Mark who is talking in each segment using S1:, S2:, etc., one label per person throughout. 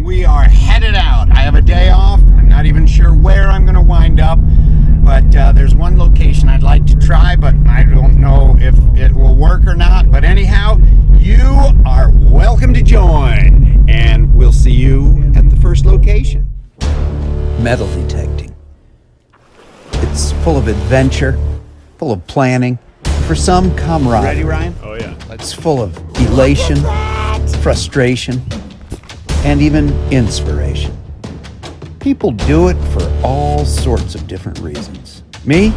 S1: we are headed out. I have a day off. I'm not even sure where I'm going to wind up, but there's one location I'd like to try, but I don't know if it will work or not. But anyhow, you are welcome to join, and we'll see you at the first location.
S2: Metal detecting. It's full of adventure, full of planning, for some camaraderie.
S1: Ready, Ryan?
S3: Oh, yeah.
S2: It's full of elation, frustration, and even inspiration. People do it for all sorts of different reasons. Me,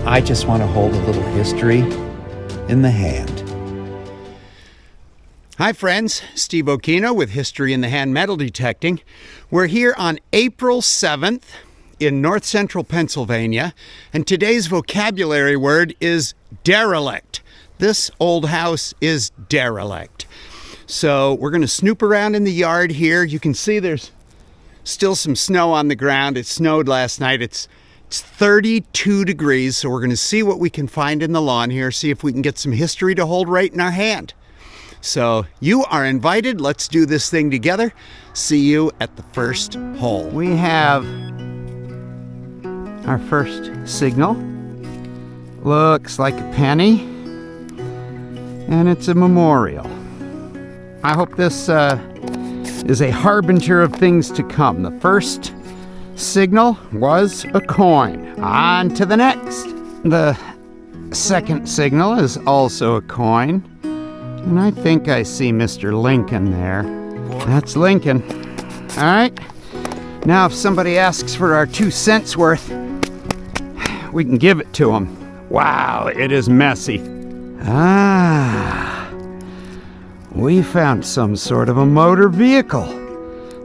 S2: I just want to hold a little history in the hand.
S1: Hi friends, Steve Okino with History in the Hand Metal Detecting. We're here on April 7th in north central Pennsylvania, and today's vocabulary word is derelict. This old house is derelict. So we're going to snoop around in the yard here. You can see there's still some snow on the ground. It snowed last night. It's 32 degrees, so we're going to see what we can find in the lawn here, see if we can get some history to hold right in our hand. So you are invited. Let's do this thing together. See you at the first hole. We have our first signal. Looks like a penny, and it's a memorial. I hope this is a harbinger of things to come. The first signal was a coin. On to the next. The second signal is also a coin. And I think I see Mr. Lincoln there. That's Lincoln. All right. Now, if somebody asks for our 2 cents worth, we can give it to them. Wow, it is messy. We found some sort of a motor vehicle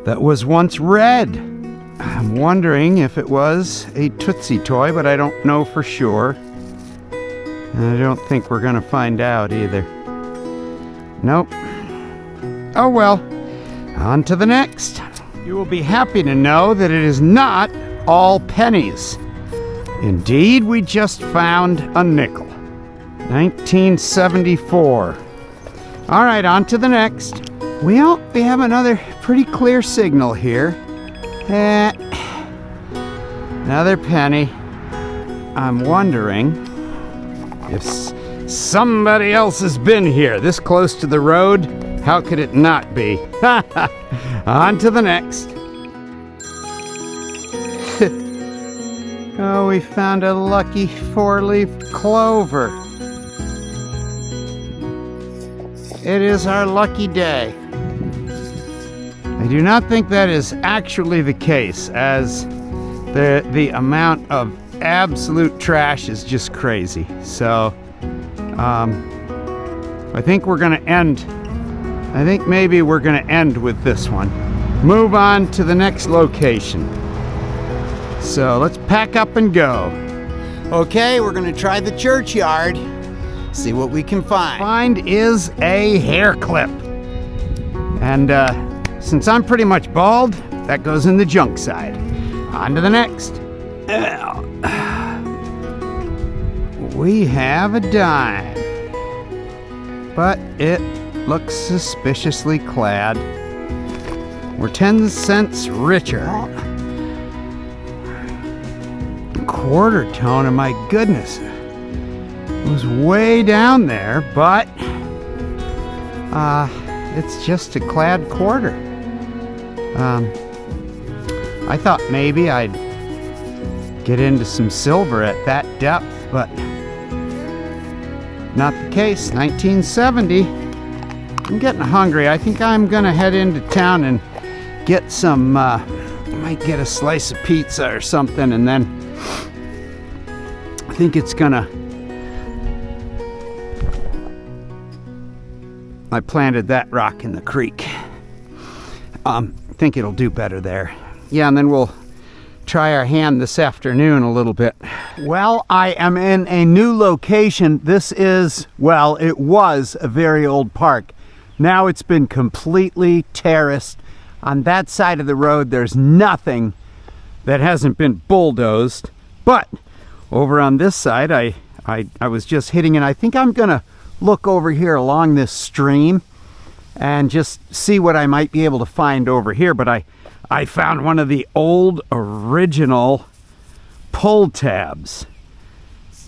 S1: that was once red. I'm wondering if it was a Tootsie toy, but I don't know for sure. And I don't think we're going to find out either. Nope. Oh well, on to the next. You will be happy to know that it is not all pennies. Indeed, we just found a nickel. 1974. All right, on to the next. We have another pretty clear signal here. Another penny. I'm wondering if somebody else has been here this close to the road. How could it not be? On to the next. Oh, we found a lucky 4-leaf clover. It is our lucky day. I do not think that is actually the case, as the amount of absolute trash is just crazy. So, I think maybe we're going to end with this one. Move on to the next location. So let's pack up and go. Okay, we're going to try the Churchyard. See what we can find. Find is a hair clip. And since I'm pretty much bald, that goes in the junk side. On to the next. We have a dime, but it looks suspiciously clad. We're 10 cents richer. Quarter tone, and my goodness, it was way down there, but it's just a clad quarter. I thought maybe I'd get into some silver at that depth, but not the case. 1970. I'm getting hungry. I think I'm gonna head into town and get some, I might get a slice of pizza or something, and then I think it's gonna, I planted that rock in the creek. I think it'll do better there. Yeah, and then we'll try our hand this afternoon a little bit. Well, I am in a new location. This is, well, it was a very old park. Now it's been completely terraced. On that side of the road, there's nothing that hasn't been bulldozed. But over on this side, I was just hitting, and I think I'm gonna look over here along this stream and just see what I might be able to find over here. But I found one of the old original pull tabs.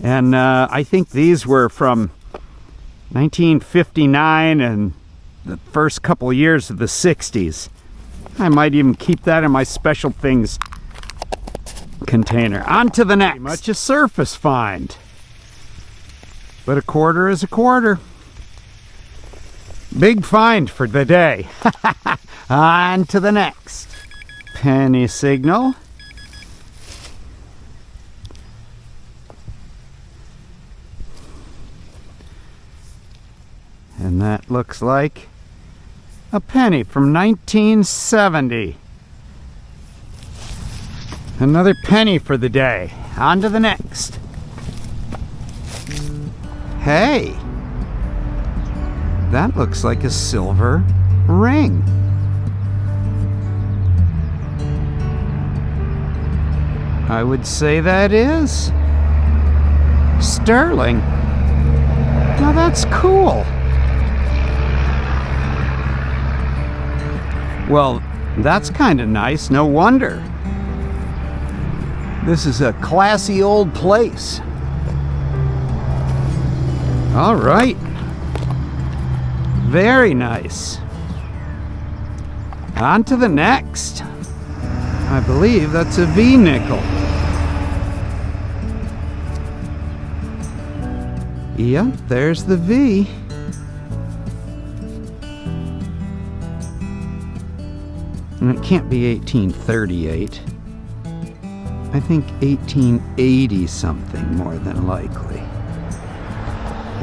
S1: And I think these were from 1959 and the first couple of years of the 60s. I might even keep that in my special things container. On to the next. Pretty much a surface find. But a quarter is a quarter. Big find for the day. On to the next. Penny signal. And that looks like a penny from 1970. Another penny for the day. On to the next. Hey, that looks like a silver ring. I would say that is sterling. Now that's cool. Well, that's kind of nice, no wonder. This is a classy old place. All right. Very nice. On to the next. I believe that's a V nickel. Yep, there's the V. And it can't be 1838. I think 1880 something more than likely.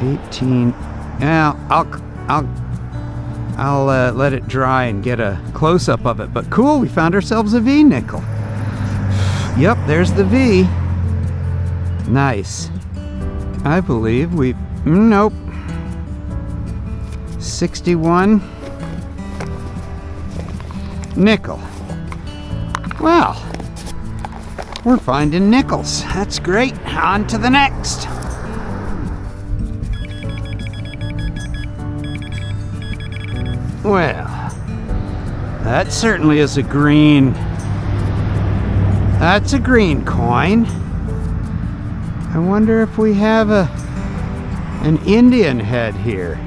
S1: 18. Yeah, I'll let it dry and get a close-up of it. But cool, we found ourselves a V nickel. Yep, there's the V. Nice. I believe we. Nope. 61. Nickel. Well, we're finding nickels. That's great. On to the next. Well, that certainly is a green. That's a green coin. I wonder if we have an Indian head here.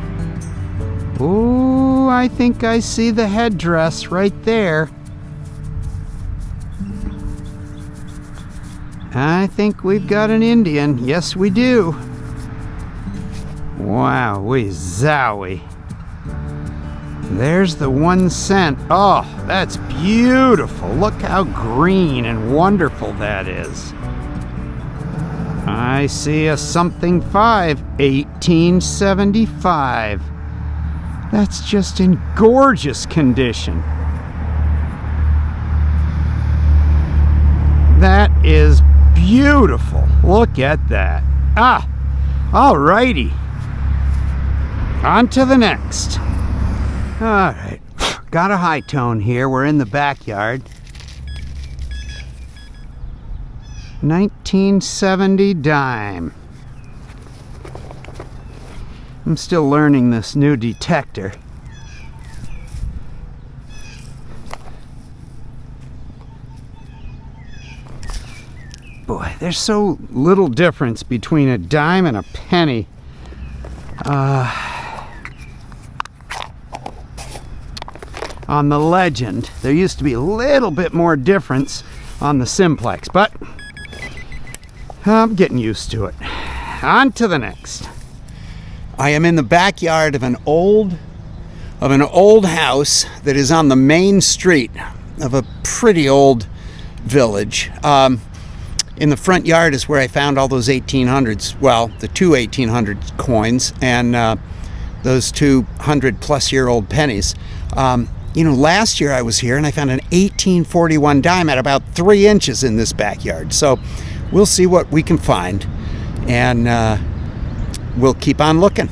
S1: Ooh, I think I see the headdress right there. I think we've got an Indian. Yes, we do. Wowee zowie. There's the 1 cent. Oh, that's beautiful. Look how green and wonderful that is. I see a something 5, 1875. That's just in gorgeous condition. That is beautiful. Look at that. Ah, alrighty. On to the next. Alright, got a high tone here. We're in the backyard. 1970 dime. I'm still learning this new detector. Boy, there's so little difference between a dime and a penny. On the Legend, there used to be a little bit more difference on the Simplex, but I'm getting used to it. On to the next. I am in the backyard of an old house that is on the main street of a pretty old village. In the front yard is where I found all those 1800s, well, the two 1800 coins and those 200-plus-year-old pennies. You know, last year I was here and I found an 1841 dime at about 3 inches in this backyard. So we'll see what we can find, and we'll keep on looking.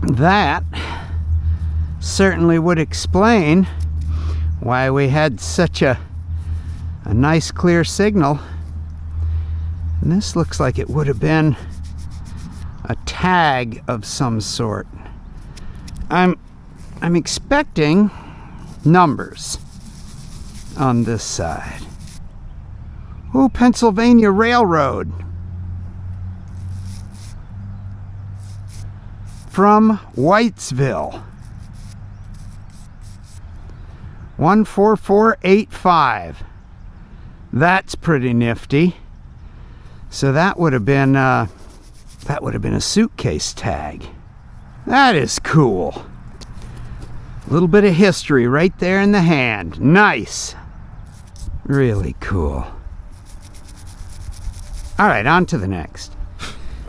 S1: That certainly would explain why we had such a nice clear signal. And this looks like it would have been a tag of some sort. I'm expecting numbers on this side. Oh, Pennsylvania Railroad. From Whitesville. 14485. That's pretty nifty. So that would have been a suitcase tag. That is cool. A little bit of history right there in the hand. Nice. Really cool. All right, on to the next.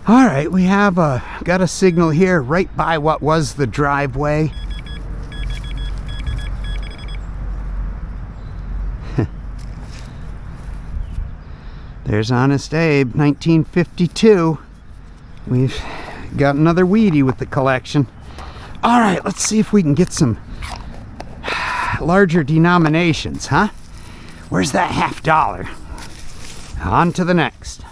S1: All right, we have got a signal here right by what was the driveway. There's Honest Abe, 1952. We've got another Wheatie with the collection. All right, let's see if we can get some larger denominations, huh? Where's that $50? On to the next.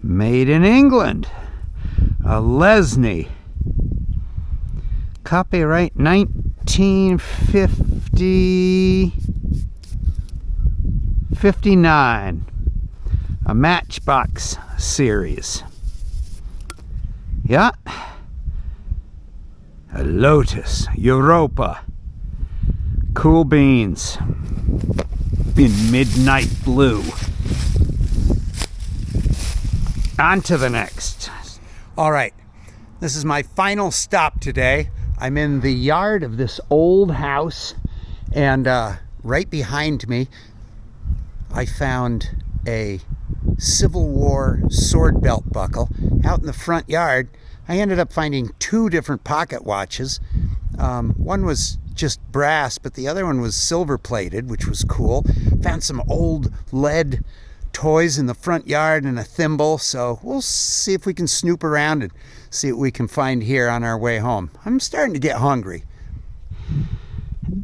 S1: Made in England. A Lesney. Copyright 1959. A Matchbox series. Yeah. A Lotus Europa. Cool beans. In midnight blue. On to the next. All right, this is my final stop today. I'm in the yard of this old house, and right behind me, I found a Civil War sword belt buckle. Out in the front yard, I ended up finding two different pocket watches. One was just brass, but the other one was silver plated, which was cool. Found some old lead toys in the front yard and a thimble, so we'll see if we can snoop around and see what we can find here on our way home. I'm starting to get hungry.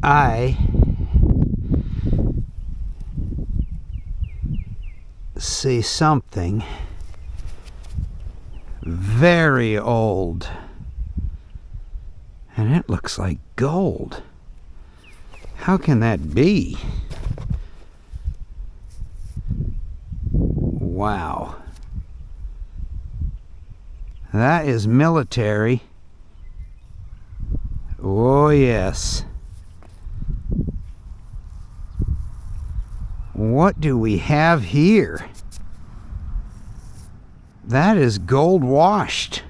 S1: I see something very old, and it looks like gold. How can that be? Wow. That is military. Oh, yes. What do we have here? That is gold washed.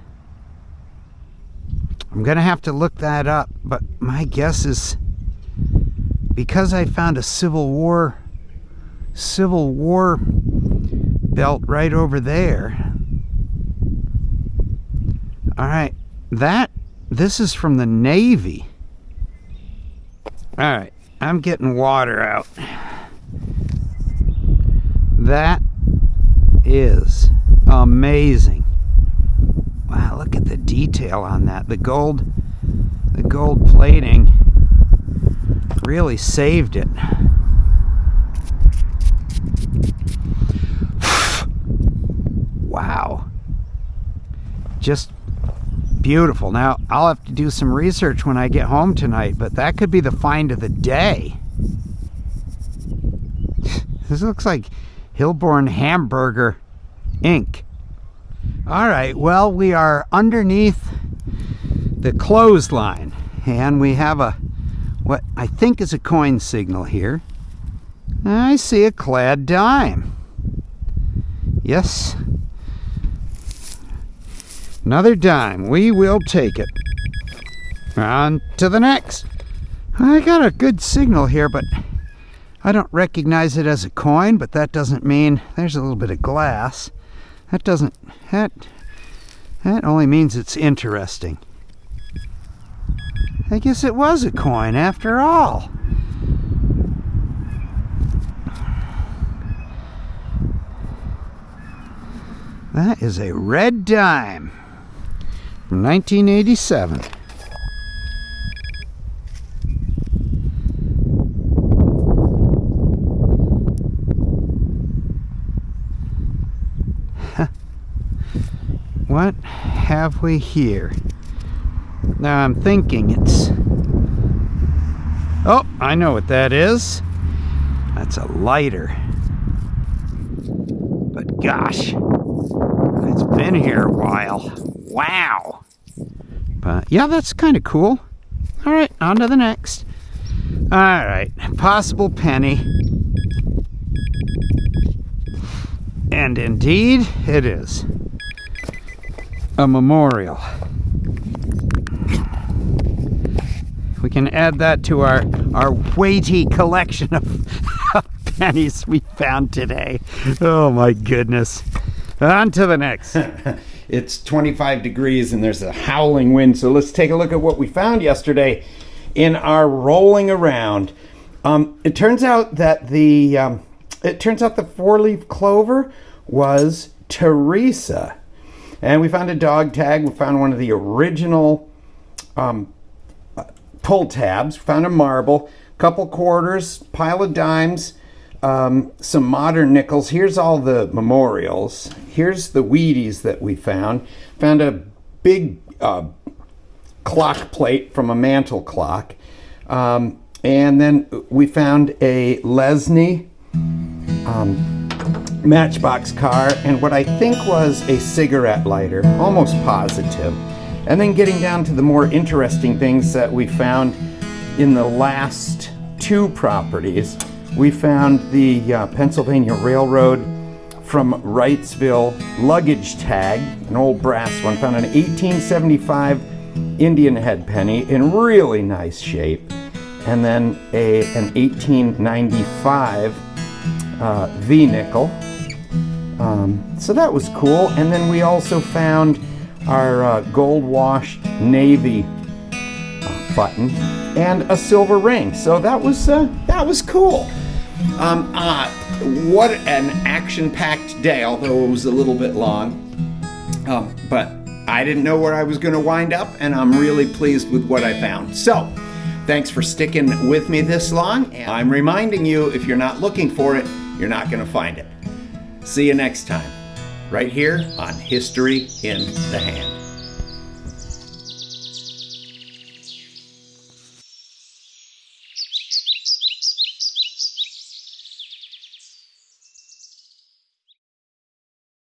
S1: I'm gonna have to look that up, but my guess is because I found a Civil War belt right over there. All right, this is from the Navy. All right, I'm getting water out. That is amazing. Wow, look at the detail on that. The gold plating really saved it. Wow. Just beautiful. Now, I'll have to do some research when I get home tonight, but that could be the find of the day. This looks like Hilborn Hamburger Inc. All right, well, we are underneath the clothesline, and we have what I think is a coin signal here. I see a clad dime. Yes. Another dime. We will take it. On to the next. I got a good signal here, but I don't recognize it as a coin, but that doesn't mean there's a little bit of glass. That only means it's interesting. I guess it was a coin after all. That is a red dime from 1987. have we here? Now I'm thinking it's... Oh, I know what that is. That's a lighter. But gosh, it's been here a while. Wow. But yeah, that's kind of cool. All right, on to the next. All right, possible penny. And indeed, it is a memorial. We can add that to our weighty collection of pennies we found today. Oh my goodness. On to the next. It's 25 degrees and there's a howling wind, so let's take a look at what we found yesterday in our rolling around. It turns out that the four-leaf clover was Teresa. And we found a dog tag. We found one of the original pull tabs. We found a marble, couple quarters, pile of dimes, some modern nickels. Here's all the memorials. Here's the Wheaties that we found. Found a big clock plate from a mantle clock. And then we found a Lesney matchbox car and what I think was a cigarette lighter, almost positive. And then getting down to the more interesting things that we found in the last two properties. We found the Pennsylvania Railroad from Wrightsville luggage tag, an old brass one. Found an 1875 Indian head penny in really nice shape. And then an 1895 V-nickel. So that was cool. And then we also found our gold washed navy button and a silver ring. So that was cool. What an action-packed day, although it was a little bit long. But I didn't know where I was going to wind up, and I'm really pleased with what I found. So thanks for sticking with me this long. And I'm reminding you, if you're not looking for it, you're not going to find it. See you next time, right here on History in the Hand.